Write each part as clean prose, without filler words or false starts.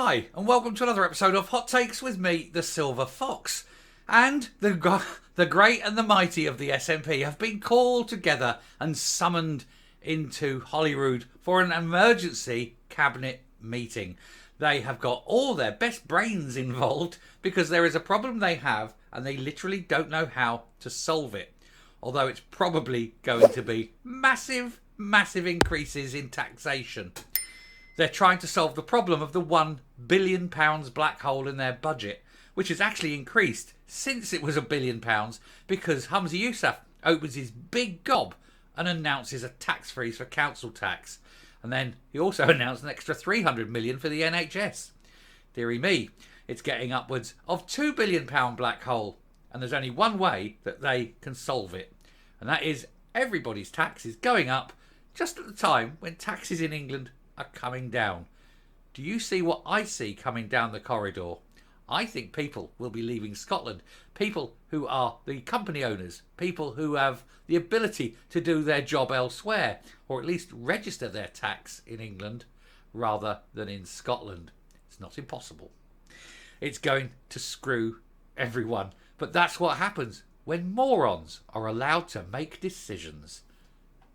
Hi, and welcome to another episode of Hot Takes with me, the Silver Fox. And the great and the mighty of the SNP have been called together and summoned into Holyrood for an emergency cabinet meeting. They have got all their best brains involved because there is a problem they have and they literally don't know how to solve it. Although it's probably going to be massive increases in taxation. They're trying to solve the problem of the £1 billion black hole in their budget, which has actually increased since it was £1 billion because Humza Yousaf opens his big gob and announces a tax freeze for council tax. And then he also announced an extra £300 million for the NHS. Deary me, it's getting upwards of £2 billion black hole. And there's only one way that they can solve it. And that is everybody's taxes going up just at the time when taxes in England are coming down. Do you see what I see coming down the corridor? I think people will be leaving Scotland. People who are the company owners. People who have the ability to do their job elsewhere. Or at least register their tax in England rather than in Scotland. It's not impossible. It's going to screw everyone. But that's what happens when morons are allowed to make decisions.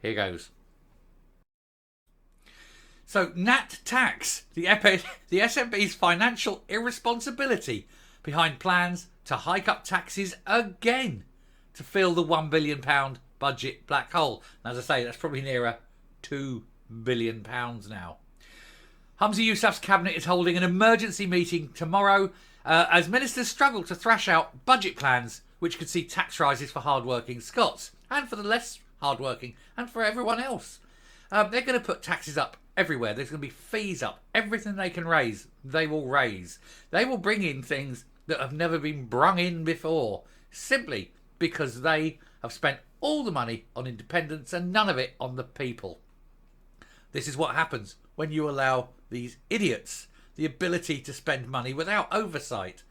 Here goes. So, Nat Tax, the SNP's financial irresponsibility behind plans to hike up taxes again to fill the £1 billion budget black hole. And as I say, that's probably nearer £2 billion now. Humza Yousaf's cabinet is holding an emergency meeting tomorrow as ministers struggle to thrash out budget plans which could see tax rises for hard-working Scots and for the less hard-working and for everyone else. They're going to put taxes up everywhere. There's going to be fees up. Everything they can raise, they will raise. They will bring in things that have never been brung in before, simply because they have spent all the money on independence and none of it on the people. This is what happens when you allow these idiots the ability to spend money without oversight.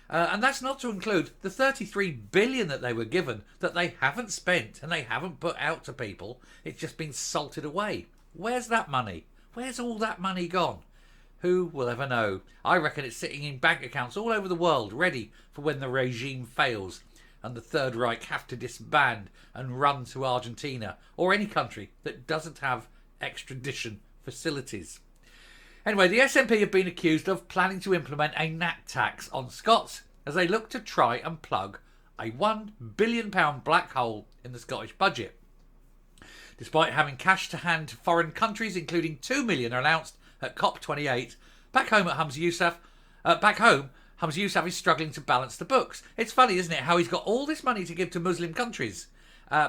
And that's not to include the $33 billion that they were given that they haven't spent and they haven't put out to people. It's just been salted away. Where's that money? Where's all that money gone? Who will ever know? I reckon it's sitting in bank accounts all over the world, ready for when the regime fails and the Third Reich have to disband and run to Argentina or any country that doesn't have extradition facilities. Anyway, the SNP have been accused of planning to implement a nat tax on Scots as they look to try and plug a £1 billion black hole in the Scottish budget. Despite having cash to hand to foreign countries, including $2 million announced at COP28, back home, Humza Yousaf is struggling to balance the books. It's funny, isn't it, how he's got all this money to give to Muslim countries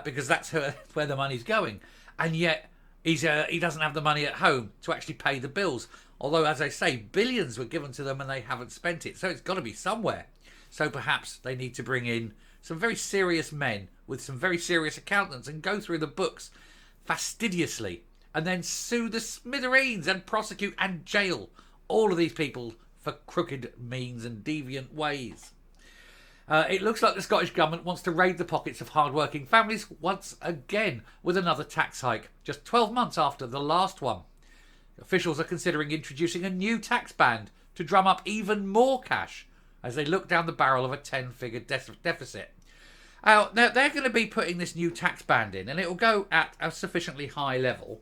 because that's where the money's going, and yet he doesn't have the money at home to actually pay the bills. Although, as I say, billions were given to them and they haven't spent it. So it's got to be somewhere. So perhaps they need to bring in some very serious men with some very serious accountants and go through the books fastidiously and then sue the smithereens and prosecute and jail all of these people for crooked means and deviant ways. It looks like the Scottish Government wants to raid the pockets of hard-working families once again with another tax hike, just 12 months after the last one. Officials are considering introducing a new tax band to drum up even more cash as they look down the barrel of a 10-figure deficit. Now, they're going to be putting this new tax band in, and it will go at a sufficiently high level.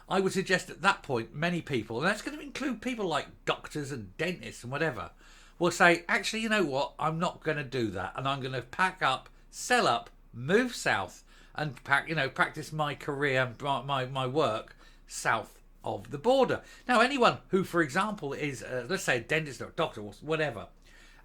I would suggest at that point, many people, and that's going to include people like doctors and dentists and whatever, will say, actually, you know what, I'm not going to do that, and I'm going to pack up, sell up, move south, and practice my career, my work south of the border. Now, anyone who, for example, is, let's say, a dentist or a doctor or whatever,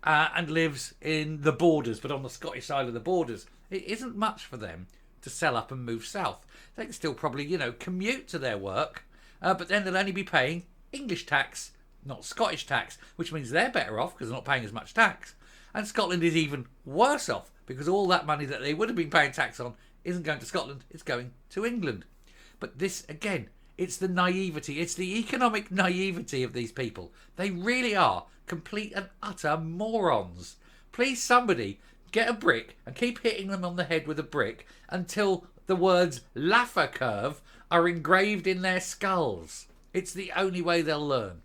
and lives in the borders, but on the Scottish side of the borders, it isn't much for them to sell up and move south. They can still probably, commute to their work, but then they'll only be paying English tax, not Scottish tax, which means they're better off because they're not paying as much tax. And Scotland is even worse off because all that money that they would have been paying tax on isn't going to Scotland, it's going to England. But this, again, it's the naivety, it's the economic naivety of these people. They really are complete and utter morons. Please, somebody get a brick and keep hitting them on the head with a brick until the words Laffer curve are engraved in their skulls. It's the only way they'll learn.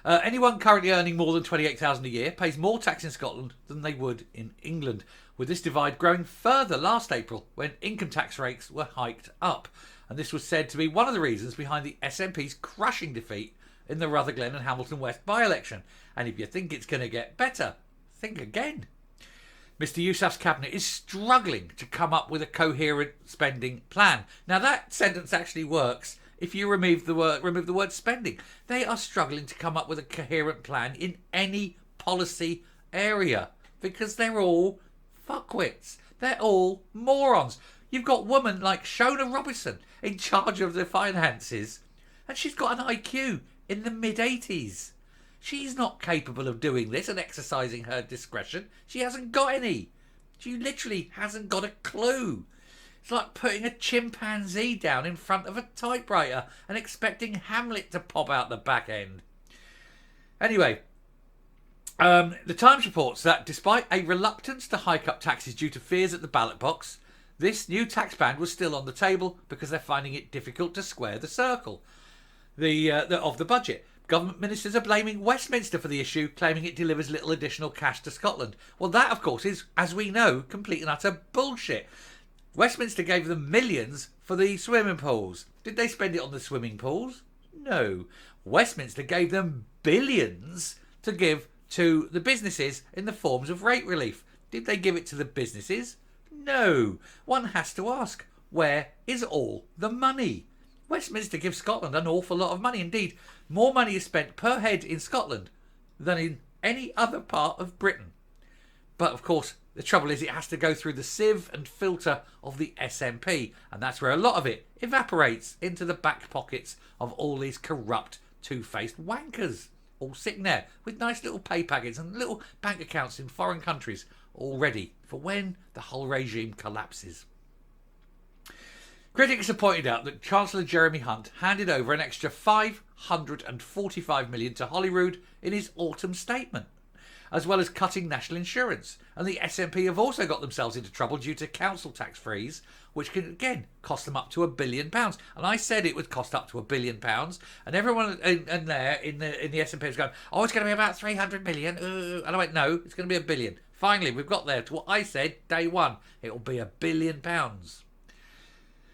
Anyone currently earning more than $28,000 a year pays more tax in Scotland than they would in England, with this divide growing further last April when income tax rates were hiked up. And this was said to be one of the reasons behind the SNP's crushing defeat in the Rutherglen and Hamilton West by-election. And if you think it's going to get better, think again. Mr Yousaf's cabinet is struggling to come up with a coherent spending plan. Now that sentence actually works if you remove the word spending. They are struggling to come up with a coherent plan in any policy area because they're all fuckwits. They're all morons. You've got women like Shona Robinson in charge of the finances, and she's got an IQ in the mid-80s. She's not capable of doing this and exercising her discretion. She hasn't got any. She literally hasn't got a clue. It's like putting a chimpanzee down in front of a typewriter and expecting Hamlet to pop out the back end. Anyway, the Times reports that despite a reluctance to hike up taxes due to fears at the ballot box, this new tax band was still on the table because they're finding it difficult to square the circle of the budget. Government ministers are blaming Westminster for the issue, claiming it delivers little additional cash to Scotland. Well, that, of course, is, as we know, complete and utter bullshit. Westminster gave them millions for the swimming pools. Did they spend it on the swimming pools? No. Westminster gave them billions to give to the businesses in the forms of rate relief. Did they give it to the businesses? No. One has to ask, where is all the money? Westminster gives Scotland an awful lot of money. Indeed, more money is spent per head in Scotland than in any other part of Britain. But of course, the trouble is it has to go through the sieve and filter of the SNP, and that's where a lot of it evaporates into the back pockets of all these corrupt, two-faced wankers, all sitting there with nice little pay packets and little bank accounts in foreign countries, all ready for when the whole regime collapses. Critics have pointed out that Chancellor Jeremy Hunt handed over an extra $545 million to Holyrood in his autumn statement, as well as cutting national insurance. And the SNP have also got themselves into trouble due to council tax freeze, which can again cost them up to £1 billion. And I said it would cost up to £1 billion, and everyone in the SNP was going, "Oh, it's going to be about 300 million." And I went, "No, it's going to be £1 billion." Finally, we've got there to what I said day one. It will be £1 billion.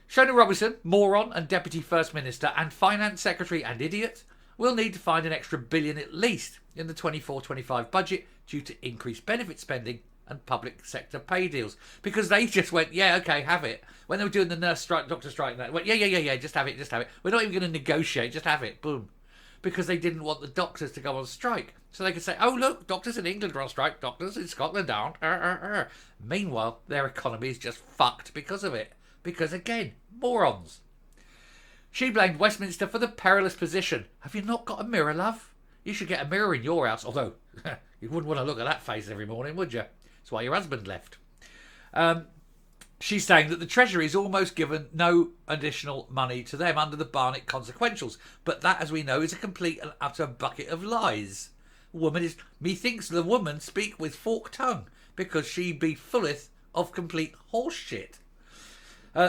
Shona Robinson, moron and Deputy First Minister and Finance Secretary and idiot, will need to find an extra $1 billion at least in the 24-25 budget due to increased benefit spending and public sector pay deals. Because they just went, yeah, okay, have it. When they were doing the nurse strike, doctor strike, and that, went, yeah, just have it. We're not even going to negotiate, just have it. Boom. Because they didn't want the doctors to go on strike. So they could say, oh, look, doctors in England are on strike, doctors in Scotland aren't. Meanwhile, their economy is just fucked because of it. Because, again, morons. She blamed Westminster for the perilous position. Have you not got a mirror, love? You should get a mirror in your house. Although, you wouldn't want to look at that face every morning, would you? That's why your husband left. She's saying that the Treasury has almost given no additional money to them under the Barnett consequentials. But that, as we know, is a complete and utter bucket of lies. Methinks the woman speak with forked tongue, because she be fulleth of complete horse shit.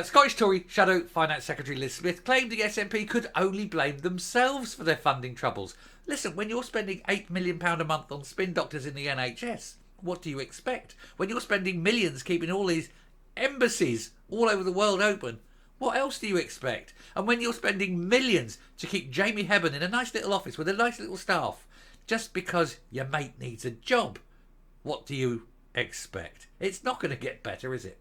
Scottish Tory Shadow Finance Secretary Liz Smith claimed the SNP could only blame themselves for their funding troubles. Listen, when you're spending £8 million a month on spin doctors in the NHS, what do you expect? When you're spending millions keeping all these embassies all over the world open, what else do you expect? And when you're spending millions to keep Jamie Hebburn in a nice little office with a nice little staff, just because your mate needs a job, what do you expect? It's not going to get better, is it?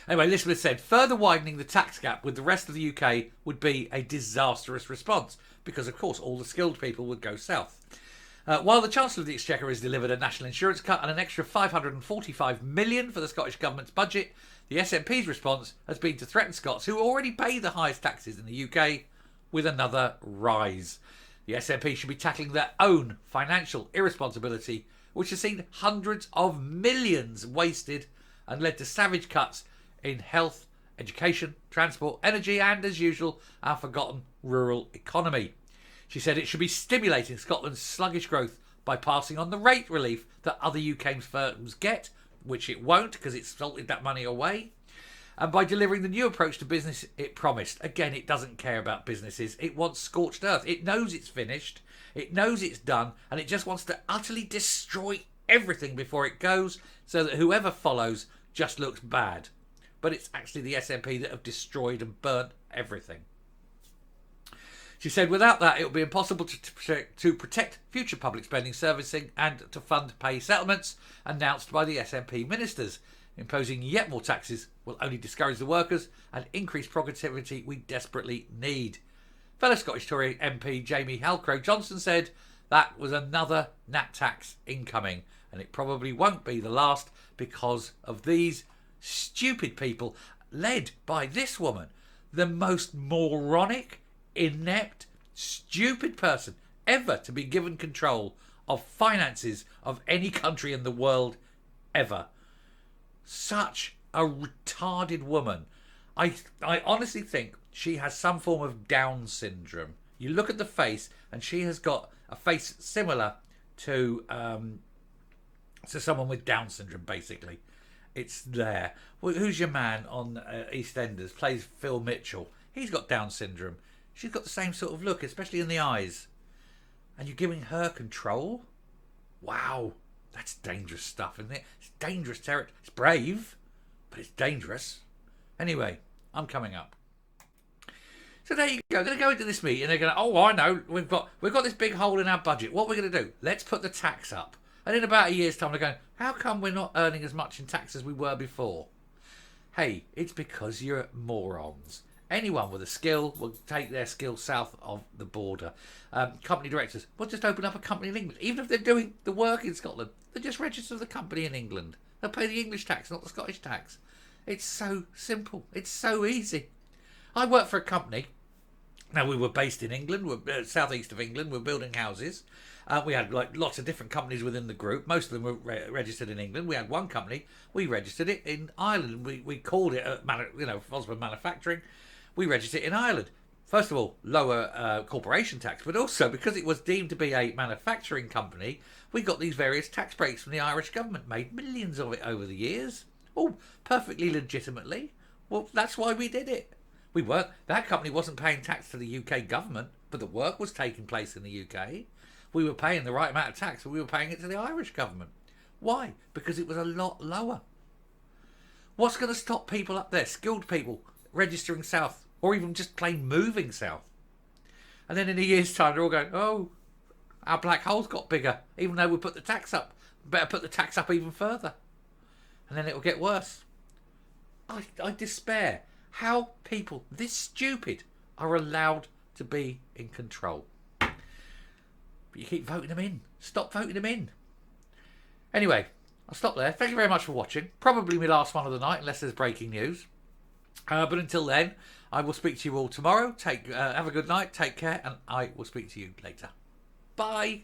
Anyway, Elizabeth said, further widening the tax gap with the rest of the UK would be a disastrous response because, of course, all the skilled people would go south. While the Chancellor of the Exchequer has delivered a national insurance cut and an extra $545 million for the Scottish Government's budget, the SNP's response has been to threaten Scots, who already pay the highest taxes in the UK, with another rise. The SNP should be tackling their own financial irresponsibility, which has seen hundreds of millions wasted and led to savage cuts in health, education, transport, energy and, as usual, our forgotten rural economy. She said it should be stimulating Scotland's sluggish growth by passing on the rate relief that other UK firms get, which it won't because it's salted that money away. and by delivering the new approach to business it promised. Again, it doesn't care about businesses. It wants scorched earth. It knows it's finished. It knows it's done, and it just wants to utterly destroy everything before it goes, so that whoever follows just looks bad. But it's actually the SNP that have destroyed and burnt everything. She said without that it will be impossible to protect future public spending servicing and to fund pay settlements announced by the SNP ministers. Imposing yet more taxes will only discourage the workers and increase productivity we desperately need. Fellow Scottish Tory MP Jamie Halcrow-Johnson said that was another nat tax incoming, and it probably won't be the last because of these stupid people led by this woman, the most moronic, inept, stupid person ever to be given control of finances of any country in the world ever. Such a retarded woman. I honestly think she has some form of Down syndrome. You look at the face and she has got a face similar to someone with Down syndrome, basically. It's there. Well, who's your man on EastEnders? Plays Phil Mitchell. He's got Down syndrome. She's got the same sort of look, especially in the eyes. And you're giving her control? Wow. That's dangerous stuff, isn't it? It's dangerous territory. It's brave, but it's dangerous. Anyway, I'm coming up. So there you go. They're going to go into this meeting and they're going to, oh, I know, we've got this big hole in our budget. What are we going to do? Let's put the tax up. And in about a year's time, they're going, how come we're not earning as much in tax as we were before? Hey, it's because you're morons. Anyone with a skill will take their skill south of the border. Company directors will just open up a company in England. Even if they're doing the work in Scotland, they just register the company in England. They'll pay the English tax, not the Scottish tax. It's so simple. It's so easy. I worked for a company. Now, we were based in England. We're southeast of England. We're building houses. We had lots of different companies within the group. Most of them were registered in England. We had one company. We registered it in Ireland. We called it, Osborne Manufacturing. We registered it in Ireland. First of all, lower corporation tax, but also because it was deemed to be a manufacturing company, we got these various tax breaks from the Irish government, made millions of it over the years. Oh, perfectly legitimately. Well, that's why we did it. That company wasn't paying tax to the UK government, but the work was taking place in the UK. We were paying the right amount of tax, but we were paying it to the Irish government. Why? Because it was a lot lower. What's going to stop people up there, skilled people, registering south, or even just plain moving south? And then in a year's time, they're all going, oh, our black hole's got bigger, even though we put the tax up. Better put the tax up even further. And then it'll get worse. I despair how people this stupid are allowed to be in control. But you keep voting them in. Stop voting them in. Anyway, I'll stop there. Thank you very much for watching. Probably my last one of the night, unless there's breaking news. But until then, I will speak to you all tomorrow. Have a good night. Take care. And I will speak to you later. Bye.